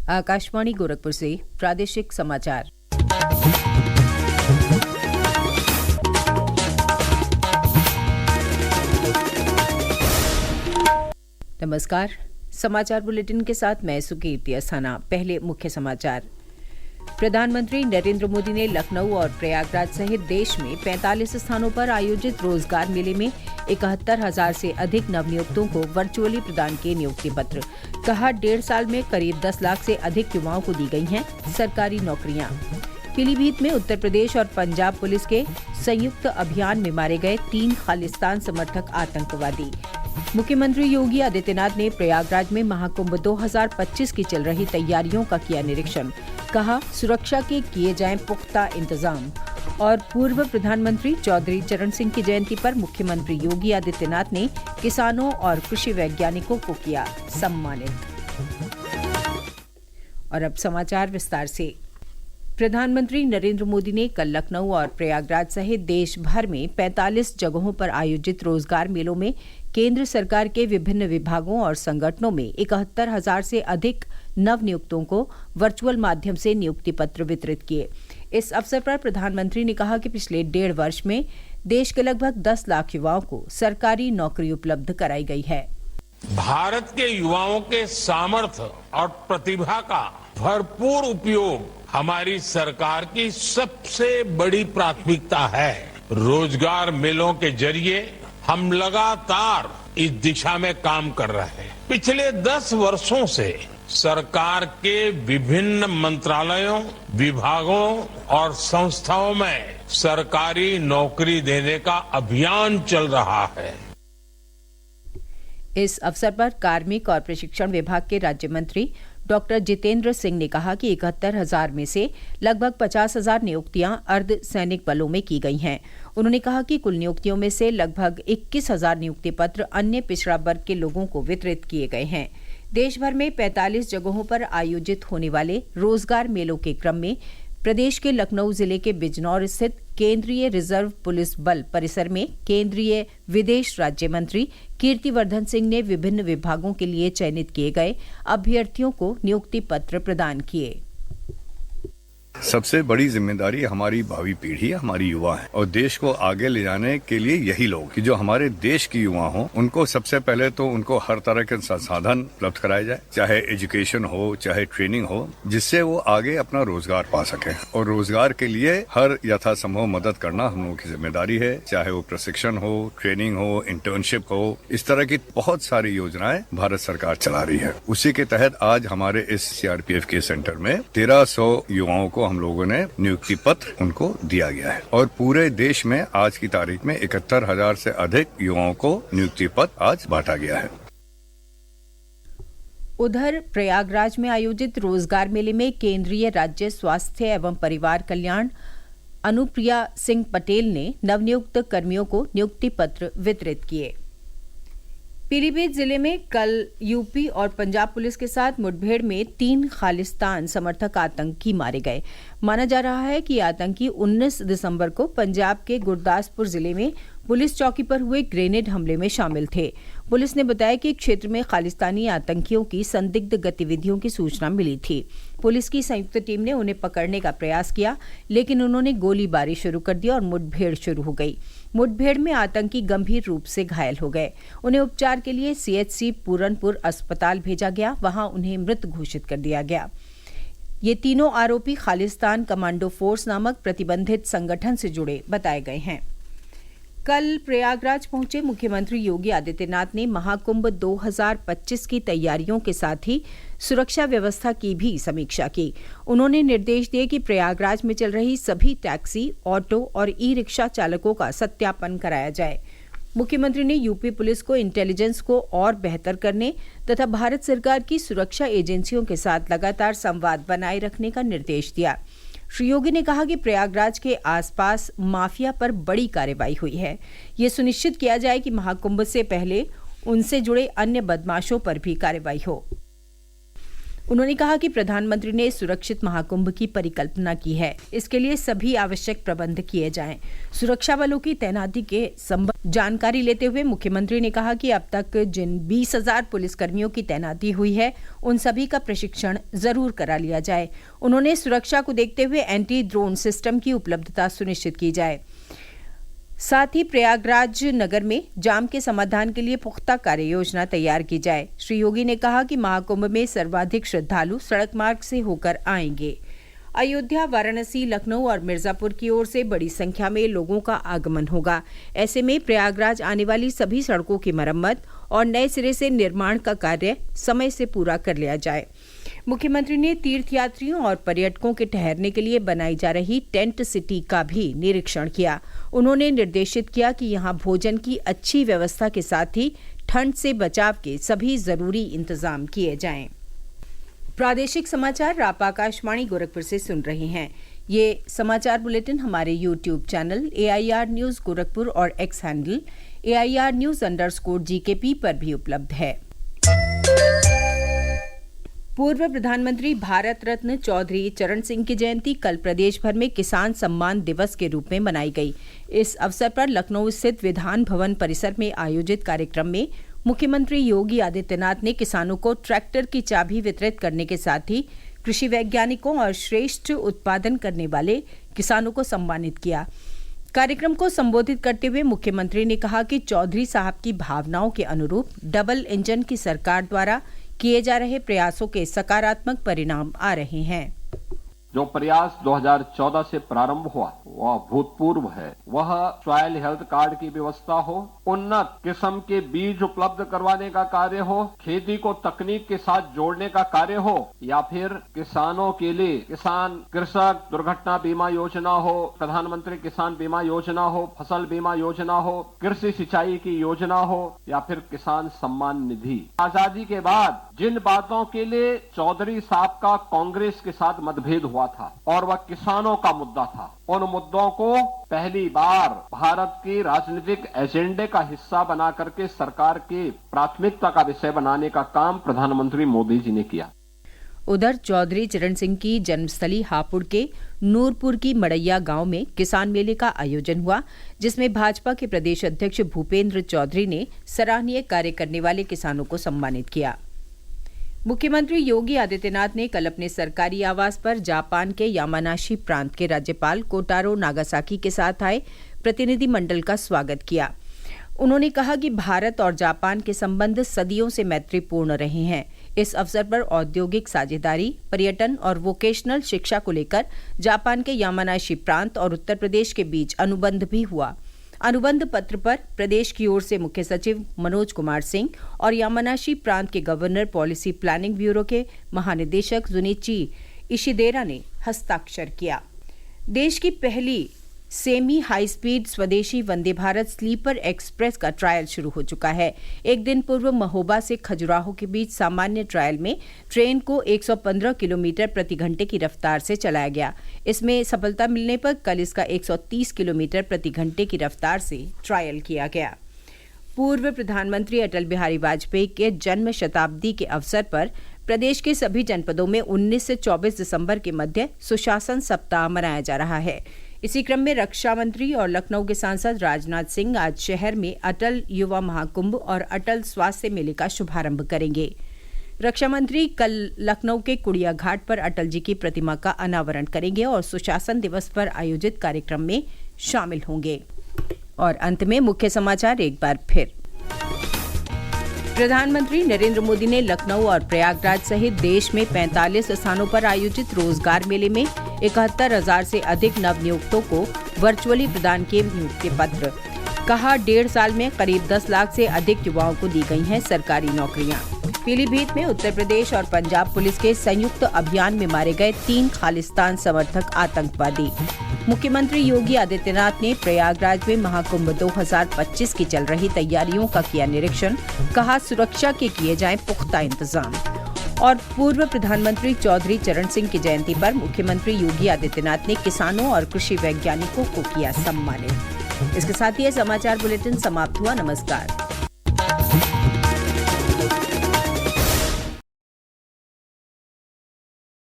आकाशवाणी गोरखपुर से प्रादेशिक समाचार। नमस्कार। समाचार बुलेटिन के साथ मैं सुकीर्ति अस्थाना। पहले मुख्य समाचार। प्रधानमंत्री नरेंद्र मोदी ने लखनऊ और प्रयागराज सहित देश में 45 स्थानों पर आयोजित रोजगार मेले में 71,000 से अधिक नवनियुक्तों को वर्चुअली प्रदान किए नियुक्ति पत्र। कहा, 1.5 साल में करीब 10 लाख से अधिक युवाओं को दी गई हैं सरकारी नौकरियां। पीलीभीत में उत्तर प्रदेश और पंजाब पुलिस के संयुक्त अभियान में मारे गए 3 खालिस्तान समर्थक आतंकवादी। मुख्यमंत्री योगी आदित्यनाथ ने प्रयागराज में महाकुंभ 2025 की चल रही तैयारियों का किया निरीक्षण। कहा, सुरक्षा के किए जाएं पुख्ता इंतजाम। और पूर्व प्रधानमंत्री चौधरी चरण सिंह की जयंती पर मुख्यमंत्री योगी आदित्यनाथ ने किसानों और कृषि वैज्ञानिकों को किया सम्मानित। और अब समाचार विस्तार से। प्रधानमंत्री नरेंद्र मोदी ने कल लखनऊ और प्रयागराज सहित देश भर में 45 जगहों पर आयोजित रोजगार मेलों में केंद्र सरकार के विभिन्न विभागों और संगठनों में 71,000 से अधिक नवनियुक्तों को वर्चुअल माध्यम से नियुक्ति पत्र वितरित किए। इस अवसर पर प्रधानमंत्री ने कहा कि पिछले 1.5 वर्ष में देश के लगभग 10 लाख युवाओं को सरकारी नौकरी उपलब्ध कराई गई है। भारत के युवाओं के सामर्थ्य और प्रतिभा का भरपूर उपयोग हमारी सरकार की सबसे बड़ी प्राथमिकता है। रोजगार मेलों के जरिए हम लगातार इस दिशा में काम कर रहे हैं। पिछले 10 वर्षों से सरकार के विभिन्न मंत्रालयों, विभागों और संस्थाओं में सरकारी नौकरी देने का अभियान चल रहा है। इस अवसर पर कार्मिक और प्रशिक्षण विभाग के राज्य मंत्री डॉक्टर जितेंद्र सिंह ने कहा कि 71,000 में से लगभग 50,000 नियुक्तियां अर्धसैनिक बलों में की गई हैं। उन्होंने कहा कि कुल नियुक्तियों में से लगभग 21,000 नियुक्ति पत्र अन्य पिछड़ा वर्ग के लोगों को वितरित किए गए हैं। देश भर में 45 जगहों पर आयोजित होने वाले रोजगार मेलों के क्रम में प्रदेश के लखनऊ जिले के बिजनौर स्थित केंद्रीय रिजर्व पुलिस बल परिसर में केंद्रीय विदेश राज्य मंत्री कीर्तिवर्धन सिंह ने विभिन्न विभागों के लिए चयनित किए गए अभ्यर्थियों को नियुक्ति पत्र प्रदान किए। सबसे बड़ी जिम्मेदारी हमारी भावी पीढ़ी, हमारी युवा है और देश को आगे ले जाने के लिए यही लोग कि जो हमारे देश की युवा हो, उनको सबसे पहले तो उनको हर तरह के संसाधन उपलब्ध कराए जाए, चाहे एजुकेशन हो, चाहे ट्रेनिंग हो, जिससे वो आगे अपना रोजगार पा सके। और रोजगार के लिए हर यथासंभव मदद करना हम लोगों की जिम्मेदारी है, चाहे वो प्रशिक्षण हो, ट्रेनिंग हो, इंटर्नशिप हो। इस तरह की बहुत सारी योजनाएं भारत सरकार चला रही है। उसी के तहत आज हमारे इस सीआरपीएफ के सेंटर में 1300 युवाओं को हम लोगों ने नियुक्ति पत्र उनको दिया गया है और पूरे देश में आज की तारीख में 71,000 से अधिक युवाओं को नियुक्ति पत्र आज बांटा गया है। उधर प्रयागराज में आयोजित रोजगार मेले में केंद्रीय राज्य स्वास्थ्य एवं परिवार कल्याण अनुप्रिया सिंह पटेल ने नवनियुक्त कर्मियों को नियुक्ति पत्र वितरित किए। पीलीभीत जिले में कल यूपी और पंजाब पुलिस के साथ मुठभेड़ में 3 खालिस्तान समर्थक आतंकी मारे गए। माना जा रहा है कि आतंकी 19 दिसंबर को पंजाब के गुरदासपुर जिले में पुलिस चौकी पर हुए ग्रेनेड हमले में शामिल थे। पुलिस ने बताया कि क्षेत्र में खालिस्तानी आतंकियों की संदिग्ध गतिविधियों की सूचना मिली थी। पुलिस की संयुक्त टीम ने उन्हें पकड़ने का प्रयास किया, लेकिन उन्होंने गोलीबारी शुरू कर दी और मुठभेड़ शुरू हो गई। मुठभेड़ में आतंकी गंभीर रूप से घायल हो गए। उन्हें उपचार के लिए सीएचसी पूरनपुर अस्पताल भेजा गया, वहां उन्हें मृत घोषित कर दिया गया। ये तीनों आरोपी खालिस्तान कमांडो फोर्स नामक प्रतिबंधित संगठन से जुड़े बताए गए हैं। कल प्रयागराज पहुंचे मुख्यमंत्री योगी आदित्यनाथ ने महाकुंभ 2025 की तैयारियों के साथ ही सुरक्षा व्यवस्था की भी समीक्षा की। उन्होंने निर्देश दिए कि प्रयागराज में चल रही सभी टैक्सी, ऑटो और ई रिक्शा चालकों का सत्यापन कराया जाए। मुख्यमंत्री ने यूपी पुलिस को इंटेलिजेंस को और बेहतर करने तथा भारत सरकार की सुरक्षा एजेंसियों के साथ लगातार संवाद बनाए रखने का निर्देश दिया। श्री योगी ने कहा कि प्रयागराज के आसपास माफिया पर बड़ी कार्रवाई हुई है। ये सुनिश्चित किया जाए कि महाकुंभ से पहले उनसे जुड़े अन्य बदमाशों पर भी कार्रवाई हो। उन्होंने कहा कि प्रधानमंत्री ने सुरक्षित महाकुंभ की परिकल्पना की है। इसके लिए सभी आवश्यक प्रबंध किए जाएं। सुरक्षा बलों की तैनाती के संबंध जानकारी लेते हुए मुख्यमंत्री ने कहा कि अब तक जिन 20,000 पुलिसकर्मियों की तैनाती हुई है उन सभी का प्रशिक्षण जरूर करा लिया जाए। उन्होंने सुरक्षा को देखते हुए एंटी ड्रोन सिस्टम की उपलब्धता सुनिश्चित की जाए। साथ ही प्रयागराज नगर में जाम के समाधान के लिए पुख्ता कार्य योजना तैयार की जाए। श्री योगी ने कहा कि महाकुंभ में सर्वाधिक श्रद्धालु सड़क मार्ग से होकर आएंगे। अयोध्या, वाराणसी, लखनऊ और मिर्जापुर की ओर से बड़ी संख्या में लोगों का आगमन होगा। ऐसे में प्रयागराज आने वाली सभी सड़कों की मरम्मत और नए सिरे से निर्माण का कार्य समय से पूरा कर लिया जाए। मुख्यमंत्री ने तीर्थयात्रियों और पर्यटकों के ठहरने के लिए बनाई जा रही टेंट सिटी का भी निरीक्षण किया। उन्होंने निर्देशित किया कि यहां भोजन की अच्छी व्यवस्था के साथ ही ठंड से बचाव के सभी जरूरी इंतजाम किए जाएं। प्रादेशिक समाचार आप आकाशवाणी गोरखपुर से सुन रहे हैं। ये समाचार बुलेटिन हमारे YouTube channel AIR news Gorakhpur और X हैंडल AIR News_GKP पर भी उपलब्ध है। पूर्व प्रधानमंत्री भारत रत्न चौधरी चरण सिंह की जयंती कल प्रदेश भर में किसान सम्मान दिवस के रूप में मनाई गई। इस अवसर पर लखनऊ स्थित विधान भवन परिसर में आयोजित कार्यक्रम में मुख्यमंत्री योगी आदित्यनाथ ने किसानों को ट्रैक्टर की चाबी वितरित करने के साथ ही कृषि वैज्ञानिकों और श्रेष्ठ उत्पादन करने वाले किसानों को सम्मानित किया। कार्यक्रम को संबोधित करते हुए मुख्यमंत्री ने कहा कि चौधरी साहब की भावनाओं के अनुरूप डबल इंजन की सरकार द्वारा किए जा रहे प्रयासों के सकारात्मक परिणाम आ रहे हैं। जो प्रयास 2014 से प्रारंभ हुआ वह भूतपूर्व है। वह सॉइल हेल्थ कार्ड की व्यवस्था हो, उन्नत किस्म के बीज उपलब्ध करवाने का कार्य हो, खेती को तकनीक के साथ जोड़ने का कार्य हो, या फिर किसानों के लिए किसान कृषक दुर्घटना बीमा योजना हो, प्रधानमंत्री किसान बीमा योजना हो, फसल बीमा योजना हो, कृषि सिंचाई की योजना हो, या फिर किसान सम्मान निधि। आजादी के बाद जिन बातों के लिए चौधरी साहब का कांग्रेस के साथ मतभेद हुआ था और वह किसानों का मुद्दा था, उन मुद्दों को पहली बार भारत के राजनीतिक एजेंडे का हिस्सा बना करके सरकार की प्राथमिकता का विषय बनाने का काम प्रधानमंत्री मोदी जी ने किया। उधर चौधरी चरण सिंह की जन्मस्थली हापुड़ के नूरपुर की मड़ैया गांव में किसान मेले का आयोजन हुआ, जिसमें भाजपा के प्रदेश अध्यक्ष भूपेंद्र चौधरी ने सराहनीय कार्य करने वाले किसानों को सम्मानित किया। मुख्यमंत्री योगी आदित्यनाथ ने कल अपने सरकारी आवास पर जापान के यामानाशी प्रांत के राज्यपाल कोटारो नागासाकी के साथ आए प्रतिनिधि मंडल का स्वागत किया। उन्होंने कहा कि भारत और जापान के संबंध सदियों से मैत्रीपूर्ण रहे हैं। इस अवसर पर औद्योगिक साझेदारी, पर्यटन और वोकेशनल शिक्षा को लेकर जापान के यामानाशी प्रांत और उत्तर प्रदेश के बीच अनुबंध भी हुआ। अनुबंध पत्र पर प्रदेश की ओर से मुख्य सचिव मनोज कुमार सिंह और यामानाशी प्रांत के गवर्नर पॉलिसी प्लानिंग ब्यूरो के महानिदेशक जुनिची इशिदेरा ने हस्ताक्षर किया। देश की पहली सेमी हाई स्पीड स्वदेशी वंदे भारत स्लीपर एक्सप्रेस का ट्रायल शुरू हो चुका है। एक दिन पूर्व महोबा से खजुराहो के बीच सामान्य ट्रायल में ट्रेन को 115 किलोमीटर प्रति घंटे की रफ्तार से चलाया गया। इसमें सफलता मिलने पर कल इसका 130 किलोमीटर प्रति घंटे की रफ्तार से ट्रायल किया गया। पूर्व प्रधानमंत्री अटल बिहारी वाजपेयी के जन्म शताब्दी के अवसर पर प्रदेश के सभी जनपदों में 19 से 24 दिसंबर के मध्य सुशासन सप्ताह मनाया जा रहा है। इसी क्रम में रक्षा मंत्री और लखनऊ के सांसद राजनाथ सिंह आज शहर में अटल युवा महाकुंभ और अटल स्वास्थ्य मेले का शुभारंभ करेंगे। रक्षा मंत्री कल लखनऊ के कुड़िया घाट पर अटल जी की प्रतिमा का अनावरण करेंगे और सुशासन दिवस पर आयोजित कार्यक्रम में शामिल होंगे। और अंत में मुख्य समाचार एक बार फिर। प्रधानमंत्री नरेंद्र मोदी ने लखनऊ और प्रयागराज सहित देश में 45 स्थानों पर आयोजित रोजगार मेले में 71,000 से अधिक नवनियुक्तों को वर्चुअली प्रदान किए नियुक्ति पत्र। कहा 1.5 साल में करीब 10 लाख से अधिक युवाओं को दी गई हैं सरकारी नौकरियां। पीलीभीत में उत्तर प्रदेश और पंजाब पुलिस के संयुक्त अभियान में मारे गए 3 खालिस्तान समर्थक आतंकवादी। मुख्यमंत्री योगी आदित्यनाथ ने प्रयागराज में महाकुंभ 2025 की चल रही तैयारियों का किया निरीक्षण। कहा सुरक्षा के किए जाएं पुख्ता इंतजाम। और पूर्व प्रधानमंत्री चौधरी चरण सिंह की जयंती पर मुख्यमंत्री योगी आदित्यनाथ ने किसानों और कृषि वैज्ञानिकों को किया सम्मानित। इसके साथ ही यह समाचार बुलेटिन समाप्त हुआ। नमस्कार।